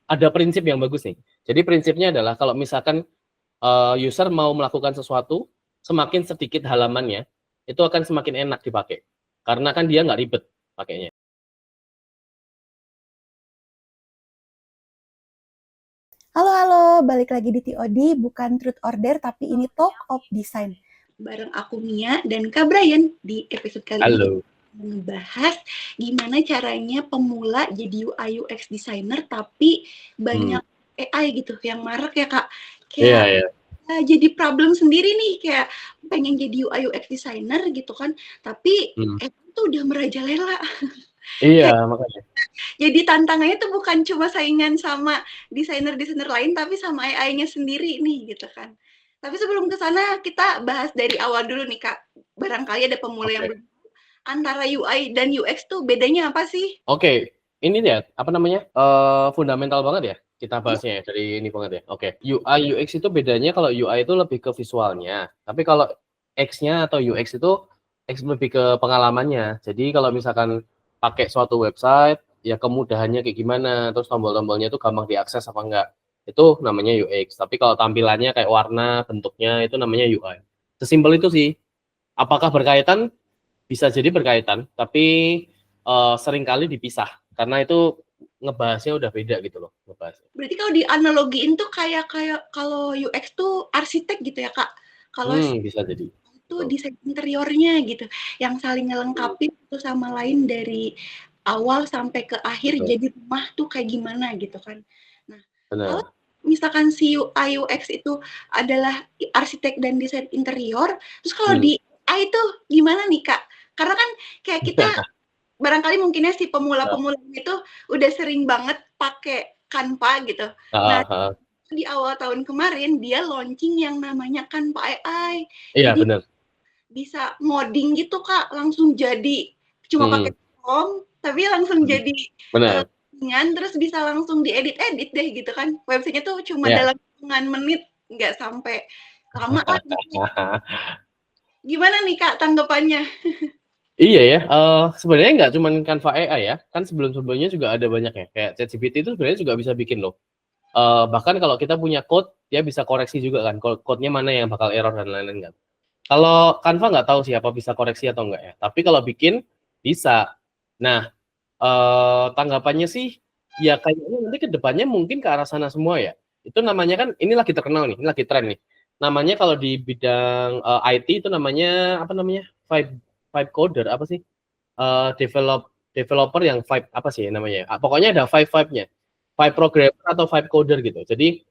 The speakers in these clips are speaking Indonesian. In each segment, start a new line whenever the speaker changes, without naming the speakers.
ada prinsip yang bagus nih. Jadi prinsipnya adalah kalau misalkan user mau melakukan sesuatu, semakin sedikit halamannya, itu akan semakin enak dipakai. Karena kan dia nggak ribet pakainya.
Halo, balik lagi di TOD, bukan Truth Order, tapi ini Talk of Design. Bareng aku Mia dan Kak Brian di episode kali ini ngebahas gimana caranya pemula jadi UI UX designer tapi banyak AI gitu yang marak ya Kak. Kayak jadi problem sendiri nih, kayak pengen jadi UI UX designer gitu kan, tapi itu udah merajalela.
Iya, makanya.
Jadi tantangannya tuh bukan cuma saingan sama desainer-desainer lain, tapi sama AI-nya sendiri nih gitu kan. Tapi sebelum ke sana kita bahas dari awal dulu nih Kak. Barangkali ada pemula yang antara UI dan UX tuh bedanya apa sih?
Oke, ini ya apa namanya fundamental banget ya kita bahasnya ya, dari ini banget ya. Oke, UI UX itu bedanya kalau UI itu lebih ke visualnya, tapi kalau X-nya atau UX itu lebih ke pengalamannya. Jadi kalau misalkan pakai suatu website, ya kemudahannya kayak gimana, terus tombol-tombolnya itu gampang diakses apa enggak, itu namanya UX. Tapi kalau tampilannya kayak warna, bentuknya itu namanya UI. Sesimpel itu sih. Apakah berkaitan? Bisa jadi berkaitan, tapi seringkali dipisah karena itu ngebahasnya udah beda gitu loh ngebahasnya.
Berarti kalau dianalogiin tuh kayak kalau UX tuh arsitek gitu ya Kak. Kalau
bisa jadi.
Itu desain interiornya gitu, yang saling ngelengkapi satu sama lain dari awal sampai ke akhir. Jadi rumah tuh kayak gimana gitu kan. Nah, kalau misalkan si UI UX itu adalah arsitek dan desain interior, terus kalau di AI itu gimana nih Kak? Karena kan kayak kita barangkali mungkinnya si pemula-pemula itu udah sering banget pakai Canva gitu. Nah, di awal tahun kemarin dia launching yang namanya Canva AI.
Iya,
jadi
benar.
bisa ngoding gitu Kak, langsung jadi cuma pakai prompt tapi langsung jadi terus bisa langsung diedit-edit deh gitu kan. Websitenya tuh cuma dalam hitungan menit, nggak sampai lama lah gitu. Gimana nih Kak tanggapannya?
Iya ya, sebenarnya nggak cuma Canva AI ya, kan sebelum-sebelumnya juga ada banyak ya, kayak ChatGPT itu sebenarnya juga bisa bikin loh. Bahkan kalau kita punya code, dia bisa koreksi juga kan, code-nya mana yang bakal error dan lain-lain kan. Kalau Canva nggak tahu sih apa bisa koreksi atau enggak ya, tapi kalau bikin bisa. Nah, tanggapannya sih, ya kayaknya nanti ke depannya mungkin ke arah sana semua ya. Itu namanya kan, ini lagi terkenal nih, ini lagi tren nih. Namanya kalau di bidang IT itu namanya apa namanya? Vibe coder apa sih? Developer yang vibe apa sih namanya? Pokoknya ada vibe-nya. Vibe programmer atau vibe coder gitu. Jadi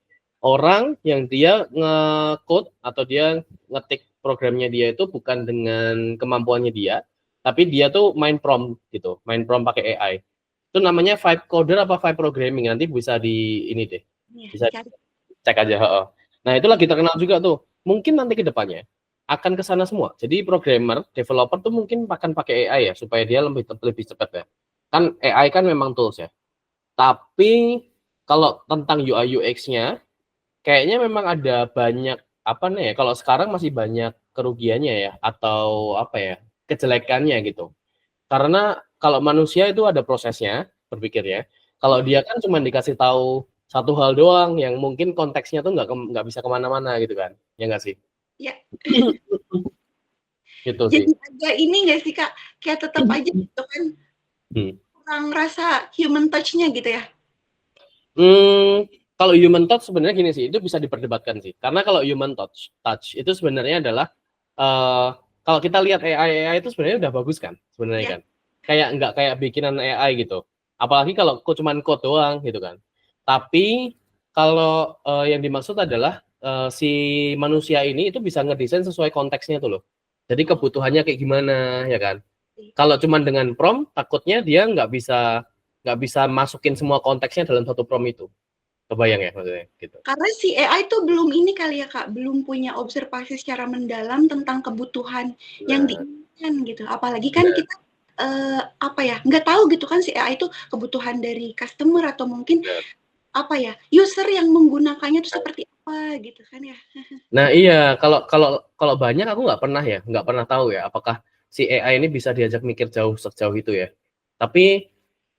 orang yang dia nge-code atau dia ngetik programnya dia itu bukan dengan kemampuannya dia, tapi dia tuh main prompt gitu, main prompt pakai AI. Itu namanya vibe coder apa vibe programming, nanti bisa di ini deh. Bisa cek aja, Nah, itu lagi terkenal juga tuh. Mungkin nanti ke depannya akan ke sana semua. Jadi programmer, developer tuh mungkin akan pakai AI ya supaya dia lebih cepat ya. Kan AI kan memang tools ya. Tapi kalau tentang UI UX-nya kayaknya memang ada banyak apa nih ya, kalau sekarang masih banyak kerugiannya ya atau apa ya, kejelekannya gitu. Karena kalau manusia itu ada prosesnya berpikirnya. Kalau dia kan cuma dikasih tahu satu hal doang yang mungkin konteksnya tuh nggak bisa kemana-mana gitu kan, ya nggak sih?
Ya.
Gitu
jadi
sih.
agak ini nggak sih Kak, kayak tetap aja gitu kan kurang rasa human touch-nya gitu ya.
Kalau human touch sebenarnya gini sih, itu bisa diperdebatkan sih. Karena kalau human touch itu sebenarnya adalah kalau kita lihat AI itu sebenarnya udah bagus kan, sebenarnya kan. Kayak nggak kayak bikinan AI gitu. Apalagi kalau cuma code doang gitu kan. Tapi kalau yang dimaksud adalah si manusia ini itu bisa ngedesain sesuai konteksnya tuh loh. Jadi kebutuhannya kayak gimana ya kan. Kalau cuma dengan prompt, takutnya dia nggak bisa masukin semua konteksnya dalam satu prompt itu. Kebayang ya maksudnya gitu.
Karena si AI itu belum ini kali ya Kak, belum punya observasi secara mendalam tentang kebutuhan yang diinginkan gitu. Apalagi kan kita apa ya, nggak tahu gitu kan si AI itu kebutuhan dari customer atau mungkin apa ya, user yang menggunakannya itu seperti apa gitu kan ya.
Nah iya, kalau banyak aku nggak pernah tahu ya apakah si AI ini bisa diajak mikir sejauh itu ya. Tapi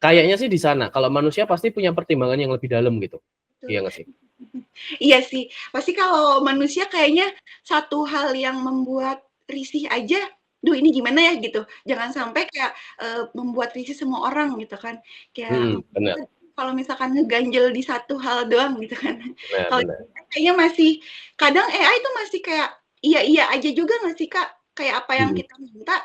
Kayaknya sih di sana. Kalau manusia pasti punya pertimbangan yang lebih dalam gitu. Iya nggak sih?
Iya sih. Pasti kalau manusia kayaknya satu hal yang membuat risih aja, duh ini gimana ya gitu. Jangan sampai kayak membuat risih semua orang gitu kan. Kayak
Benar,
kalau misalkan ngeganjel di satu hal doang gitu kan.
benar,
Kalau
benar.
kayaknya masih kadang AI itu masih kayak iya aja juga nggak sih Kak? Kayak apa yang kita minta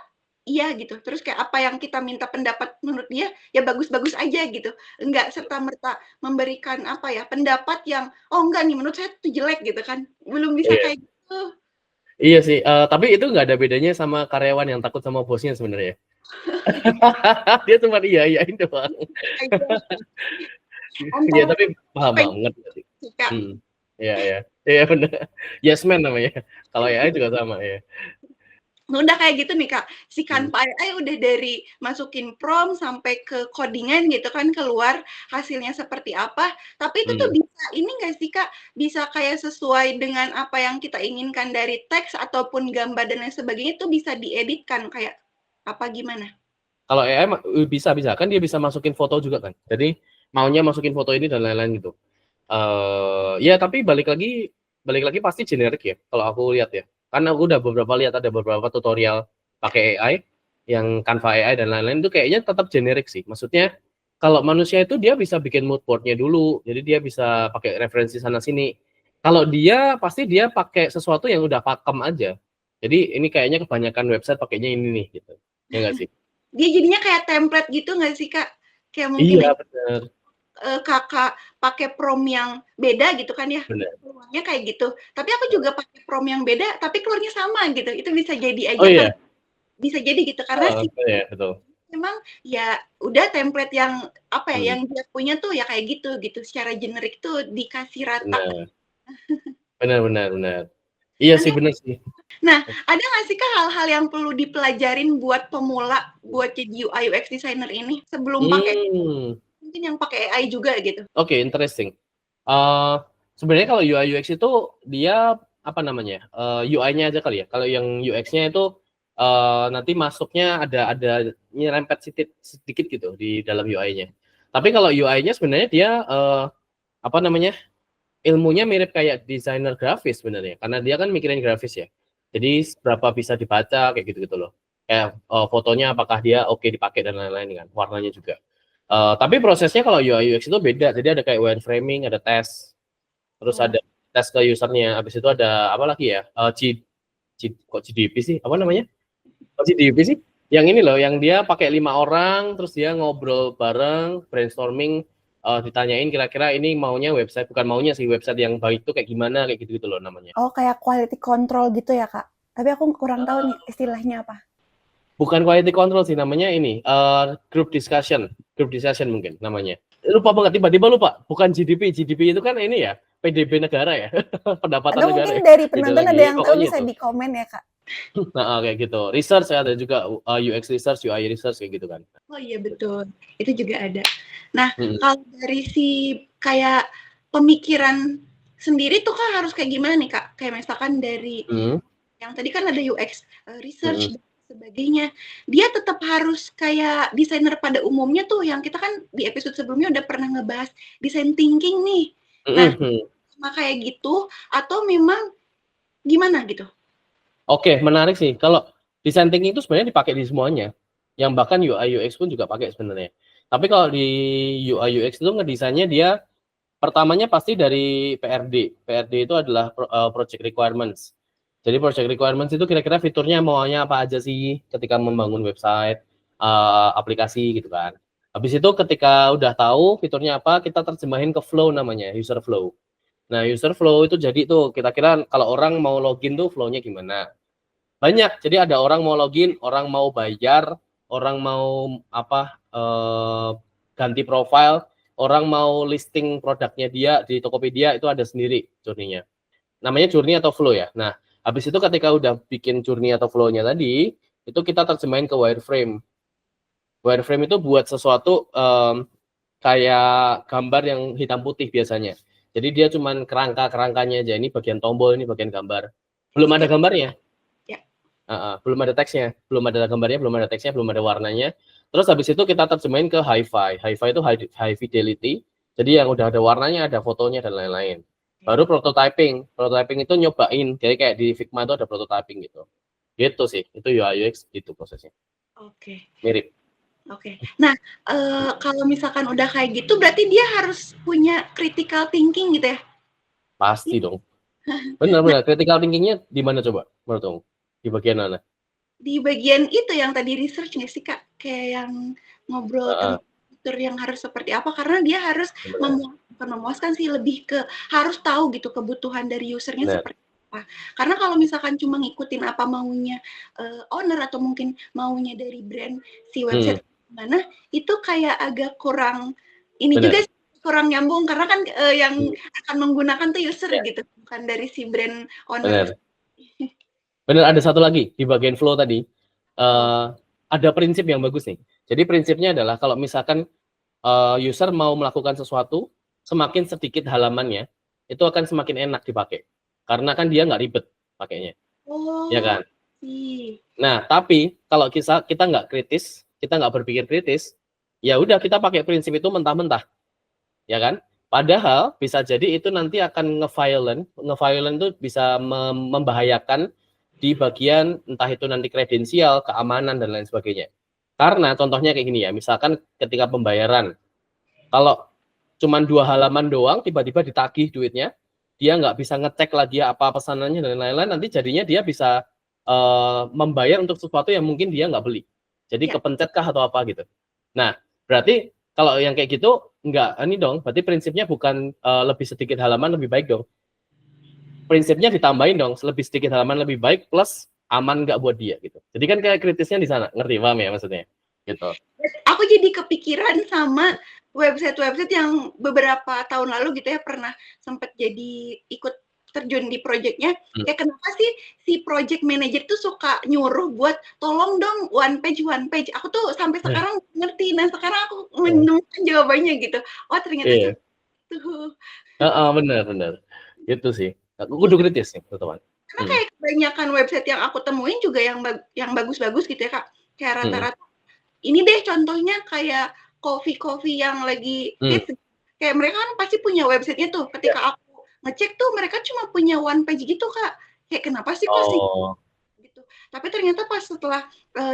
iya gitu. Terus kayak apa yang kita minta pendapat menurut dia ya bagus-bagus aja gitu. Enggak serta-merta memberikan apa ya pendapat yang oh enggak nih menurut saya itu jelek gitu kan. Belum bisa
Iya.
kayak gitu.
Iya sih, tapi itu nggak ada bedanya sama karyawan yang takut sama bosnya sebenarnya. Dia cuma iya-iyain doang. Iya,
Antara
tapi paham banget sih.
Kak.
Iya, iya. Iya benar. Yes man namanya. Kalau AI juga sama ya.
Udah kayak gitu nih Kak, si
Hmm.
Canva AI udah dari masukin prompt sampai ke codingan gitu kan keluar hasilnya seperti apa, tapi itu tuh bisa ini nggak sih Kak, bisa kayak sesuai dengan apa yang kita inginkan dari teks ataupun gambar dan lain sebagainya itu bisa dieditkan kayak apa gimana?
Kalau AI bisa kan dia bisa masukin foto juga kan. Jadi maunya masukin foto ini dan lain-lain gitu. Ya tapi balik lagi pasti generik ya kalau aku lihat ya. Karena aku udah lihat ada beberapa tutorial pakai AI yang Canva AI dan lain-lain itu kayaknya tetap generik sih. Maksudnya kalau manusia itu dia bisa bikin mood board-nya dulu. Jadi dia bisa pakai referensi sana sini. Kalau dia pasti dia pakai sesuatu yang udah pakem aja. Jadi ini kayaknya kebanyakan website pakainya ini nih gitu. Ya nggak sih?
Dia jadinya kayak template gitu nggak sih Kak? Kayak mungkin
Iya benar.
Kakak pakai prompt yang beda gitu kan ya,
Benar.
keluarnya kayak gitu. Tapi aku juga pakai prompt yang beda, tapi keluarnya sama gitu. Itu bisa jadi
Oh
aja kan,
iya.
bisa jadi gitu karena
Oh,
sih
iya betul.
memang ya udah template yang apa ya,
Hmm,
yang dia punya tuh ya kayak gitu gitu. Secara generik tuh dikasih rata.
benar. Benar. Iya
Nah,
sih benar sih.
nah ada nggak sih Kak hal-hal yang perlu dipelajarin buat pemula buat jadi UI UX designer ini sebelum pakai
Hmm.
mungkin yang pakai AI juga gitu?
Oke, interesting. Eh sebenarnya kalau UI UX itu dia apa namanya? UI-nya aja kali ya. Kalau yang UX-nya itu nanti masuknya ada nyerempet sedikit gitu di dalam UI-nya. Tapi kalau UI-nya sebenarnya dia apa namanya? Ilmunya mirip kayak desainer grafis sebenarnya karena dia kan mikirin grafis ya. Jadi seberapa bisa dibaca kayak gitu-gitu loh. Kayak fotonya apakah dia oke dipakai dan lain-lain kan, warnanya juga. Tapi prosesnya kalau UI UX itu beda. Jadi ada kayak wireframing, ada tes, terus
Oh.
ada tes ke usernya. Habis itu ada apa lagi ya? Kok GDP sih? Apa namanya? Kok GDP sih? Yang ini loh, yang dia pakai 5 orang, terus dia ngobrol bareng, brainstorming, ditanyain kira-kira ini maunya website, bukan maunya sih website yang baik itu kayak gimana, kayak gitu-gitu loh namanya.
Oh, kayak quality control gitu ya, Kak? Tapi aku kurang tahu nih istilahnya apa.
Bukan quality control sih namanya ini, group discussion mungkin namanya. Lupa banget, tiba-tiba lupa. Bukan GDP itu kan ini ya, PDB negara ya, pendapatan
Atau
negara
mungkin
ya.
dari
Gitu
penonton
lagi.
ada yang tahu
Pokoknya
bisa
itu.
di komen ya, Kak.
Nah, kayak gitu. Research ada juga UX research, UI research kayak gitu kan.
Oh iya betul, itu juga ada. Nah, kalau dari si kayak pemikiran sendiri tuh kan harus kayak gimana nih Kak? Kayak misalkan dari yang tadi kan ada UX research dan sebagainya. Dia tetap harus kayak desainer pada umumnya tuh yang kita kan di episode sebelumnya udah pernah ngebahas design thinking nih. Nah, sama kayak gitu atau memang gimana gitu?
Oke, menarik sih. Kalau design thinking itu sebenarnya dipakai di semuanya. Yang bahkan UI UX pun juga pakai sebenarnya. Tapi kalau di UI UX itu ngedesainnya dia pertamanya pasti dari PRD. PRD itu adalah project requirements. Jadi project requirements itu kira-kira fiturnya maunya apa aja sih ketika membangun website, aplikasi gitu kan. Habis itu ketika udah tahu fiturnya apa, kita terjemahin ke flow namanya, user flow. Nah, user flow itu jadi tuh kira-kira kalau orang mau login tuh flow-nya gimana. Banyak, jadi ada orang mau login, orang mau bayar, orang mau apa ganti profile, orang mau listing produknya dia di Tokopedia, itu ada sendiri journey-nya. Namanya journey atau flow ya. Nah, habis itu ketika udah bikin journey atau flow-nya tadi, itu kita terjemahin ke wireframe. Wireframe itu buat sesuatu kayak gambar yang hitam putih biasanya. Jadi dia cuman kerangkanya aja, ini bagian tombol, ini bagian gambar. Belum ada gambarnya. Belum ada teksnya, belum ada gambarnya, belum ada teksnya, belum ada warnanya. Terus habis itu kita terjemahin ke hi-fi. Hi-fi itu high fidelity. Jadi yang udah ada warnanya, ada fotonya dan lain-lain. Baru prototyping. Prototyping itu nyobain. Jadi kayak di Figma itu ada prototyping gitu. Gitu sih. Itu UI UX gitu prosesnya.
Oke.
Mirip.
Oke. Nah, kalau misalkan udah kayak gitu berarti dia harus punya critical thinking gitu ya?
Pasti dong. Benar-benar. Critical thinking-nya di mana coba? Menurut kamu? Di bagian mana?
Di bagian itu yang tadi research nggak sih Kak? Kayak yang ngobrol tentang fitur yang harus seperti apa, karena dia harus bukan memuaskan sih, lebih ke harus tahu gitu kebutuhan dari usernya seperti apa. Karena kalau misalkan cuma ngikutin apa maunya owner atau mungkin maunya dari brand si website mana, itu kayak agak kurang ini juga sih, kurang nyambung karena kan yang akan menggunakan tuh user gitu, bukan dari si brand owner.
Benar, ada satu lagi di bagian flow tadi. Ada prinsip yang bagus nih. Jadi prinsipnya adalah kalau misalkan user mau melakukan sesuatu, semakin sedikit halamannya, itu akan semakin enak dipakai. Karena kan dia nggak ribet pakainya. Ya kan? Nah, tapi kalau kita nggak kritis, kita nggak berpikir kritis, ya udah kita pakai prinsip itu mentah-mentah. Ya kan? Padahal bisa jadi itu nanti akan nge-violent itu bisa membahayakan di bagian entah itu nanti kredensial, keamanan dan lain sebagainya. Karena contohnya kayak gini ya, misalkan ketika pembayaran, kalau cuma 2 halaman doang tiba-tiba ditagih duitnya, dia nggak bisa ngecek lagi apa pesanannya dan lain-lain, nanti jadinya dia bisa membayar untuk sesuatu yang mungkin dia nggak beli. Jadi kepencet kah atau apa gitu. Nah, berarti kalau yang kayak gitu enggak ini dong, berarti prinsipnya bukan lebih sedikit halaman lebih baik dong. Prinsipnya ditambahin dong, lebih sedikit halaman lebih baik plus aman nggak buat dia gitu. Jadi kan kayak kritisnya di sana, ngerti paham ya maksudnya? Gitu.
Aku jadi kepikiran sama website-website yang beberapa tahun lalu gitu ya pernah sempat jadi ikut terjun di projectnya. Kayak kenapa sih si project manager tuh suka nyuruh buat tolong dong one page. Aku tuh sampai sekarang ngerti. Nah sekarang aku menemukan jawabannya gitu. Oh ternyata tuh.
Benar. Gitu sih. Aku kudu kritis nih teman-teman.
Karena kayak kebanyakan website yang aku temuin juga yang bagus-bagus gitu ya Kak. Kayak rata-rata. Ini deh contohnya kayak coffee yang lagi hits. Kayak mereka kan pasti punya websitenya tuh. Ketika aku ngecek tuh mereka cuma punya one page gitu Kak. Kayak kenapa sih kok sih? Gitu. Tapi ternyata pas setelah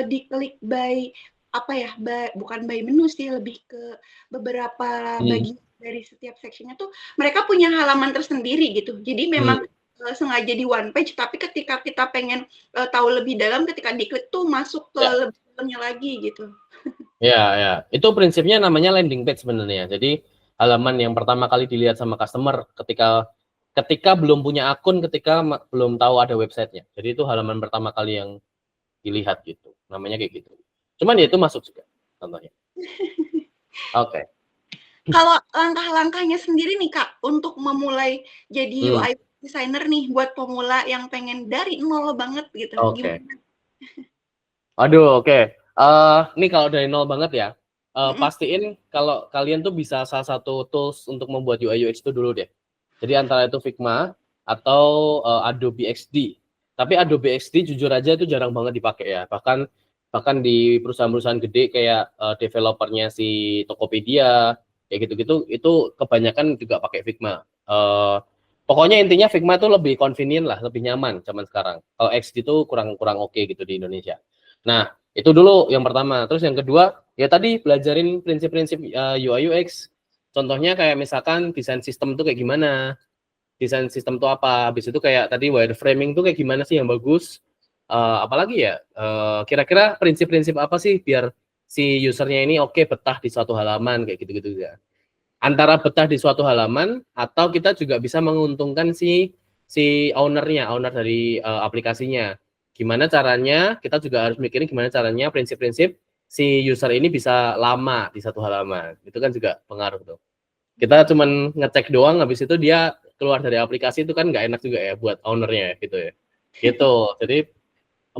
diklik by apa ya, bukan by menu sih, lebih ke beberapa bagian dari setiap sectionnya tuh mereka punya halaman tersendiri gitu. Jadi memang sengaja di one page, tapi ketika kita pengen tahu lebih dalam, ketika diklik tuh masuk ke lebih dalamnya lagi gitu.
Ya. Itu prinsipnya namanya landing page sebenarnya. Jadi halaman yang pertama kali dilihat sama customer ketika belum punya akun, ketika belum tahu ada websitenya. Jadi itu halaman pertama kali yang dilihat gitu. Namanya kayak gitu. Cuman ya itu masuk juga contohnya. Oke.
Kalau langkah-langkahnya sendiri nih Kak, untuk memulai jadi UI designer nih buat pemula yang pengen dari nol banget gitu. Gimana?
Aduh, oke. Nih kalau dari nol banget ya, pastiin kalau kalian tuh bisa salah satu tools untuk membuat UI UX itu dulu deh. Jadi antara itu Figma atau Adobe XD. Tapi Adobe XD jujur aja itu jarang banget dipakai ya. Bahkan di perusahaan-perusahaan gede kayak developernya si Tokopedia kayak gitu-gitu itu kebanyakan juga pakai Figma. Pokoknya intinya Figma itu lebih convenient lah, lebih nyaman zaman sekarang. Kalau XD itu kurang oke gitu di Indonesia. Nah, itu dulu yang pertama. Terus yang kedua, ya tadi belajarin prinsip-prinsip UI UX. Contohnya kayak misalkan desain sistem itu kayak gimana, desain sistem itu apa, habis itu kayak tadi wireframing itu kayak gimana sih yang bagus, apalagi ya, kira-kira prinsip-prinsip apa sih biar si usernya ini oke betah di suatu halaman kayak gitu-gitu ya. Antara betah di suatu halaman atau kita juga bisa menguntungkan si owner dari aplikasinya. Gimana caranya, kita juga harus mikirin gimana caranya prinsip-prinsip si user ini bisa lama di satu halaman. Itu kan juga pengaruh tuh. Kita cuman ngecek doang, habis itu dia keluar dari aplikasi itu kan nggak enak juga ya buat ownernya gitu ya. Gitu. Jadi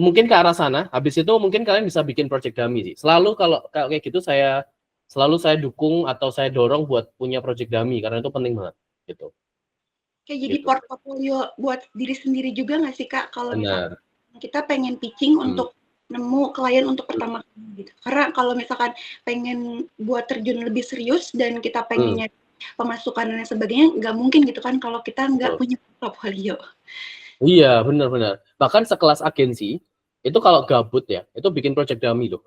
mungkin ke arah sana. Habis itu mungkin kalian bisa bikin project dummy sih. Selalu kalau kayak gitu selalu saya dukung atau saya dorong buat punya project dummy karena itu penting banget gitu.
Kayak jadi portofolio buat diri sendiri juga nggak sih Kak, kalau misalnya kita pengen pitching untuk nemu klien untuk pertama kali gitu. Karena kalau misalkan pengen buat terjun lebih serius dan kita pengennya pemasukan dan sebagainya, nggak mungkin gitu kan kalau kita nggak punya portfolio.
Iya, benar-benar. Bahkan sekelas agensi, itu kalau gabut ya, itu bikin project dummy loh.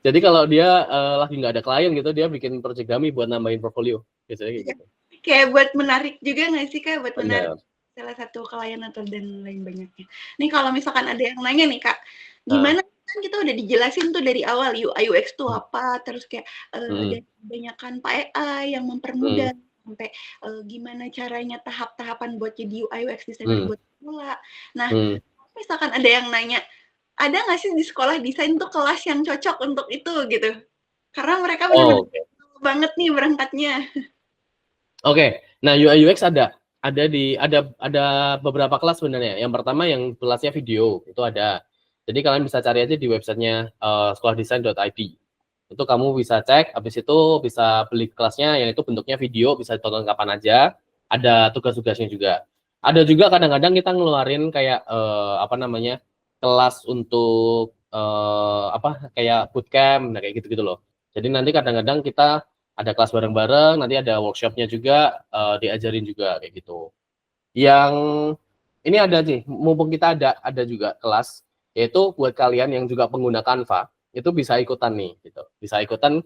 Jadi kalau dia lagi nggak ada klien gitu, dia bikin project dummy buat nambahin portfolio. Biasanya kayak gitu.
Kayak buat menarik juga nggak sih, Kak? Buat
Benar.
menarik salah satu klien atau dan lain banyaknya. Nih kalau misalkan ada yang nanya nih, Kak, gimana kan kita udah dijelasin tuh dari awal UI UX tuh apa, terus kayak dari kebanyakan AI yang mempermudah sampai gimana caranya tahap-tahapan buat jadi UI UX designer buat pemula. Nah, misalkan ada yang nanya, ada nggak sih di sekolah desain tuh kelas yang cocok untuk itu gitu? Karena mereka benar-benar banget nih berangkatnya.
Oke. Nah, UI UX ada beberapa kelas sebenarnya. Yang pertama yang kelasnya video, itu ada. Jadi kalian bisa cari aja di websitenya sekolahdesain.id. Itu kamu bisa cek, habis itu bisa beli kelasnya, yang itu bentuknya video, bisa ditonton kapan aja. Ada tugas-tugasnya juga. Ada juga kadang-kadang kita ngeluarin kayak kelas untuk kayak bootcamp, nah kayak gitu-gitu loh. Jadi nanti kadang-kadang kita ada kelas bareng-bareng, nanti ada workshopnya juga, diajarin juga kayak gitu. Yang ini ada sih, mumpung kita ada juga kelas, yaitu buat kalian yang juga pengguna Canva, itu bisa ikutan nih, gitu. Bisa ikutan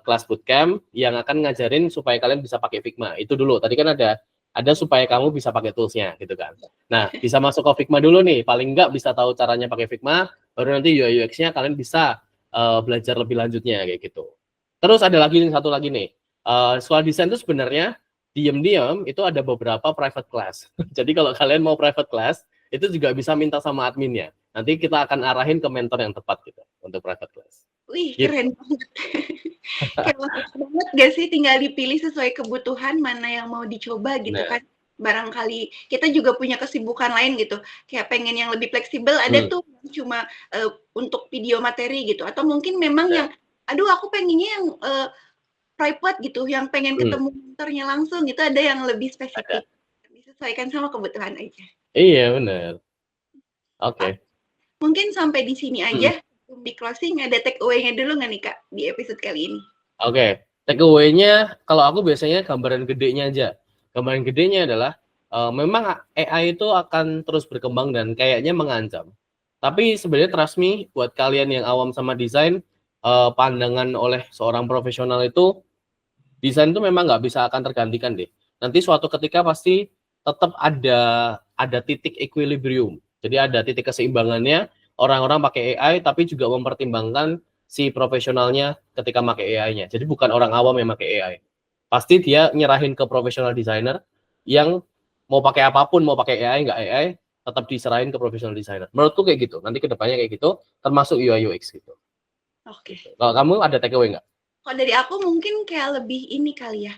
kelas bootcamp yang akan ngajarin supaya kalian bisa pakai Figma. Itu dulu. Tadi kan ada supaya kamu bisa pakai toolsnya, gitu kan. Nah, bisa masuk ke Figma dulu nih. Paling nggak bisa tahu caranya pakai Figma, baru nanti UI UX-nya kalian bisa belajar lebih lanjutnya kayak gitu. Terus ada lagi satu lagi nih. Sekolah desain itu sebenarnya diam-diam itu ada beberapa private class. Jadi kalau kalian mau private class, itu juga bisa minta sama adminnya. Nanti kita akan arahin ke mentor yang tepat gitu untuk private class.
Wih, keren banget. Kayak banget gak sih, tinggal dipilih sesuai kebutuhan mana yang mau dicoba gitu kan. Barangkali kita juga punya kesibukan lain gitu. Kayak pengen yang lebih fleksibel, ada tuh cuma untuk video materi gitu. Atau mungkin memang yang, aduh aku pengennya yang private gitu, yang pengen ketemu mentornya langsung gitu, ada yang lebih spesifik. Disesuaikan sama kebutuhan aja.
Iya, benar. Oke.
Mungkin sampai di sini aja. Di closing ada take away-nya dulu nggak nih, Kak, di episode kali ini?
Oke. Take away-nya, kalau aku biasanya gambaran gedenya aja. Gambaran gedenya adalah, memang AI itu akan terus berkembang dan kayaknya mengancam. Tapi sebenarnya trust me, buat kalian yang awam sama desain, pandangan oleh seorang profesional itu, desain itu memang nggak bisa akan tergantikan deh. Nanti suatu ketika pasti tetap ada titik equilibrium. Jadi ada titik keseimbangannya, orang-orang pakai AI tapi juga mempertimbangkan si profesionalnya ketika pakai AI-nya. Jadi bukan orang awam yang pakai AI. Pasti dia nyerahin ke profesional designer yang mau pakai apapun, mau pakai AI nggak AI, tetap diserahin ke profesional designer. Menurutku kayak gitu. Nanti kedepannya kayak gitu, termasuk UI UX gitu.
Oke.
Kalau kamu ada takeaway nggak?
Kalau dari aku mungkin kayak lebih ini kali ya,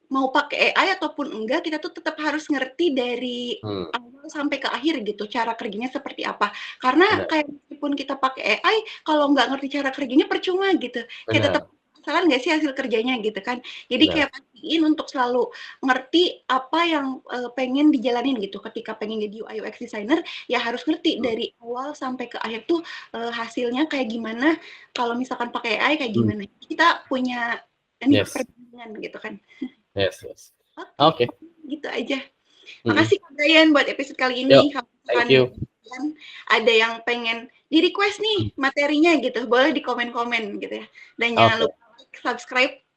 mau pakai AI ataupun enggak, kita tuh tetap harus ngerti dari awal sampai ke akhir gitu, cara kerjanya seperti apa. Karena kayak meskipun kita pakai AI, kalau nggak ngerti cara kerjanya percuma gitu. Kayak tetap salah nggak sih hasil kerjanya gitu kan. Jadi kayak pastiin untuk selalu ngerti apa yang pengen dijalanin gitu. Ketika pengen jadi UI UX designer, ya harus ngerti dari awal sampai ke akhir tuh hasilnya kayak gimana. Kalau misalkan pakai AI kayak gimana. Kita punya perbandingan gitu kan.
Yes.
Oke. Gitu aja. Makasih Kak Brian buat episode kali ini.
Thank you.
Ada yang pengen di request nih materinya gitu, boleh di komen-komen gitu ya. Dan jangan lupa subscribe